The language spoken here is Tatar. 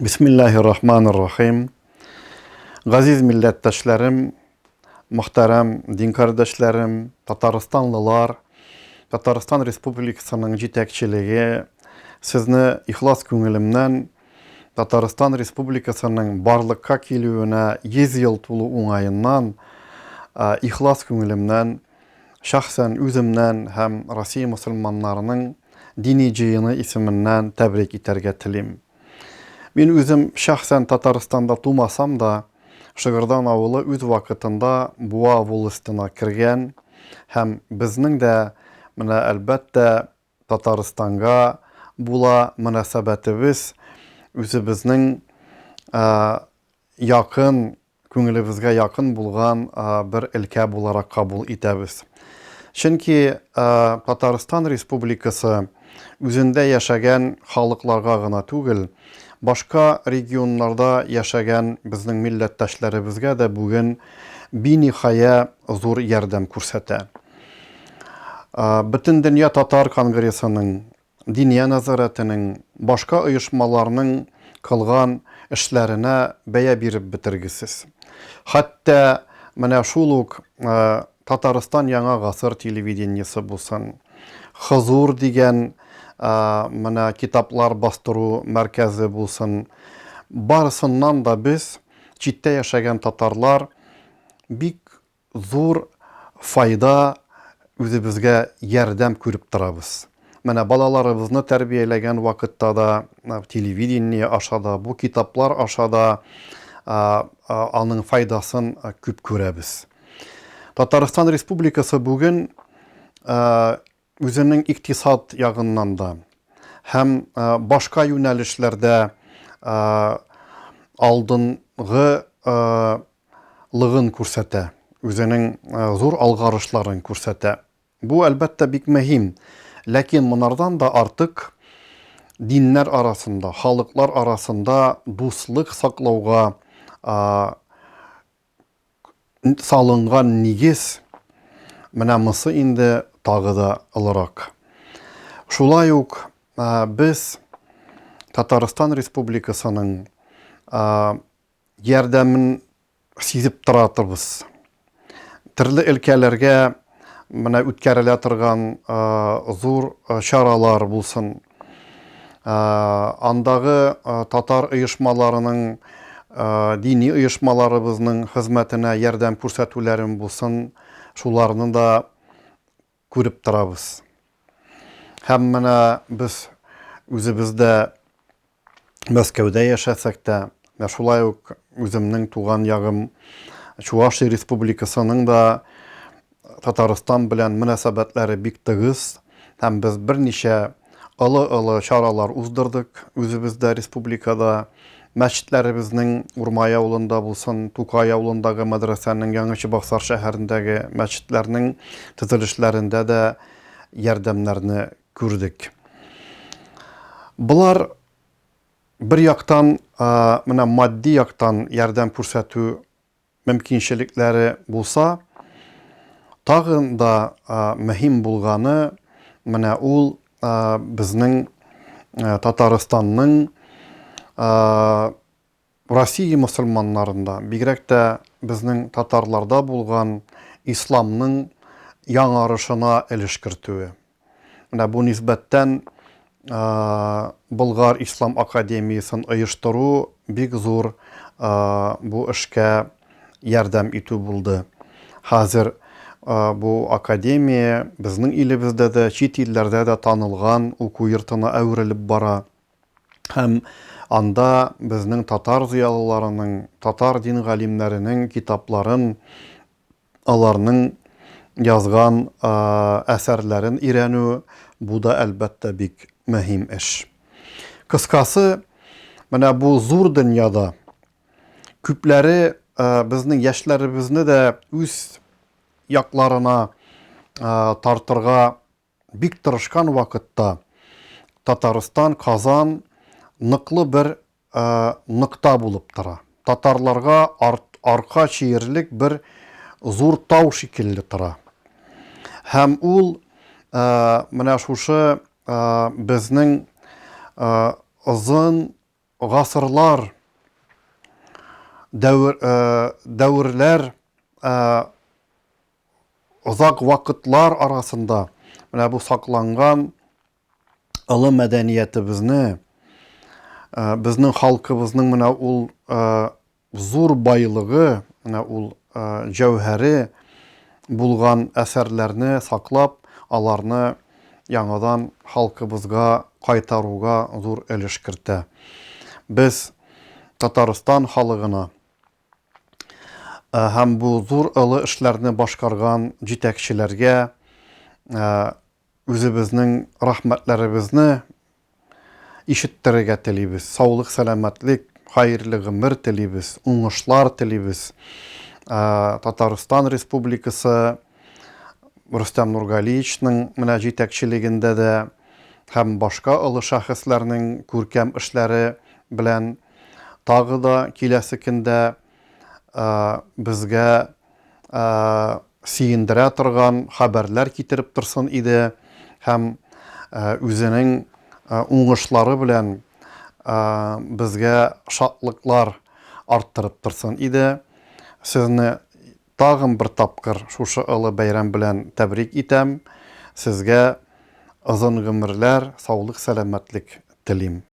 Bismillahirrahmanirrahim. Gaziz milletteşlerim, muhterem din kardeşlerim, Tataristanlılar, Tataristan Respublikasının yetekçiliği, sizni ihlas köngülümden Tataristan Respublikasının barlıkka kilüğüne 100 yıl tulu uңayından ihlas köngülümden, şahsen özümden hem Rossiya musulmanlarının dini jıyını isiminden tebrik iterge tilim. Men özüm şahsen Tataristanda tumasam da, Şıgırdan avılı öz vakıtında Buğa volustuna kirgen, hem bizning de elbette Tataristanga bula münasebetimiz özümüzning yakın, köngülübizge yakın bulgan bir ilke bularak kabul etebіз. Çünki Tataristan Respublikası özünde yaşagan halklarga gına tugil, başka regionlarda yaşagan bizning milletteşlerimizge de bugün binihaya zor yardım ko'rsatadi. Bütün Dünya Tatar Kongresining, Diniya nazaratining, başka uyushmalarning kılgan işlerine beya berip bitirgisiz. Hatta mana şuluk Tataristan Yaңа Ғасыр televideniyesi bulsun, Huzur digen mana kitaplar bastırу merkezi bulsun, barısından da biz çitte yaşayan Tatarlar bik zor fayda özümüzge yardım körüp turabız. Mana balalarımızны terbiyelegen vakıtta da televideniye aşada, bu kitaplar aşada anın faydasın köp körəbіз. Tataristan Respublikası bugün özünün iktisat yağından da hem başka yönelişlerde aldınğı lığın ko'rsata, özünün zor algarışların ko'rsata. Bu elbette bik mühim. Lakin bunlardan da artık dinler arasında, halklar arasında dostluk saklauga salıngan nigiz menamısı indi tağı da ılırak. Şulay uк biz Tataristan Respublikasının yardımın sizip turatırбыз. Türlü ülkelerge mana ötkärele turgan zor şaralar bulsun. Andağı Tatar uyushmalarının, dini uyushmalarыбызның hizmetine yardım ko'rsatularim bulsun. Şularını da көрüp turabыз. Hem mana biz özümüzde Moskowda yaşasak da, şulay uк özümning tugan yağım Çuvaşy Respublikasının da Tataristan bilen münasebetleri bik tıgız. Hem biz bir neçe ılı şaralar uzdırdık özümüzde Respublikada. Mescitlerimizning Urmay avulunda bulsun, Tukay avulundagi medresenin, Yaڭıçıbaksar şäherindägi mescitlerinin tüzülüşlerinde de yardımlarını gördük. Bular bir yaktan maddi yaktan yardım ko'rsatүү mümkinçilikleri bulsa, tağın da mühim bulganı mana ul bizning Tataristanның Rossiya musulmanlarında, bigrak da bizning Tatarlarda bulgan İslamның yaڭarышына ilişkirtüü. Bu nisbetten Bulgar İslam Akademiyaсын uyuşturu bik zor bu işke yardım etүү buldu. Hazır bu akademiya bizning ilibizde de, çit illerde de tanılgan okuu yurtuna öwrilip bara. Hem anda bizning Tatar ziyalılarının, Tatar din galimlerinin kitapların, alarının yazgan eserlerin irenü, bu da elbette bik mühim iş. Kıskası, mana bu zor dünyada küpleri bizning yaşlarimizni de öz yaklarına tartırga bik tırışkan vakıtta Tataristan Kazan nıklı bir nıkta bulup tura. Tatarlarga arka çiğirlik bir zor tau şekilli tura. Hem ul mana şuşu bizning uzun гасырлар, дәверләр, озак вакытлар арасында менә бу сакланган олы мәдәниятебезне, безнең халкыбызның менә ул зур байлыгы, менә ул җәүһәре булган әсәрләрне саклап, аларны яңадан халкыбызга кайтаруга зур өлеш кертә. Без Татарстан халыгына һәм бу зур олы эшләрне башкарган җитәкчеләргә үзебезнең рәхмәтләребезне ишеттерергә телибез. Саулык, сәламәтлек, хәерле гомер телибез, уңышлар телибез. Татарстан Республикасы Рөстәм Нургалиевичның менә җитәкчелегендә дә һәм башка олы шәхесләрнең күркәм эшләре белән тагы да киләсе көндә безгә сөендерә торган хәбәрләр китереп торсын иде һәм үзенең уңышлары белән безгә шатлыклар арттырып торсын иде. Сезне тагын бер тапкыр шушы олы бәйрәм белән тәбрик итәм. Сезгә озын гомерләр, саулык, сәламәтлек телим.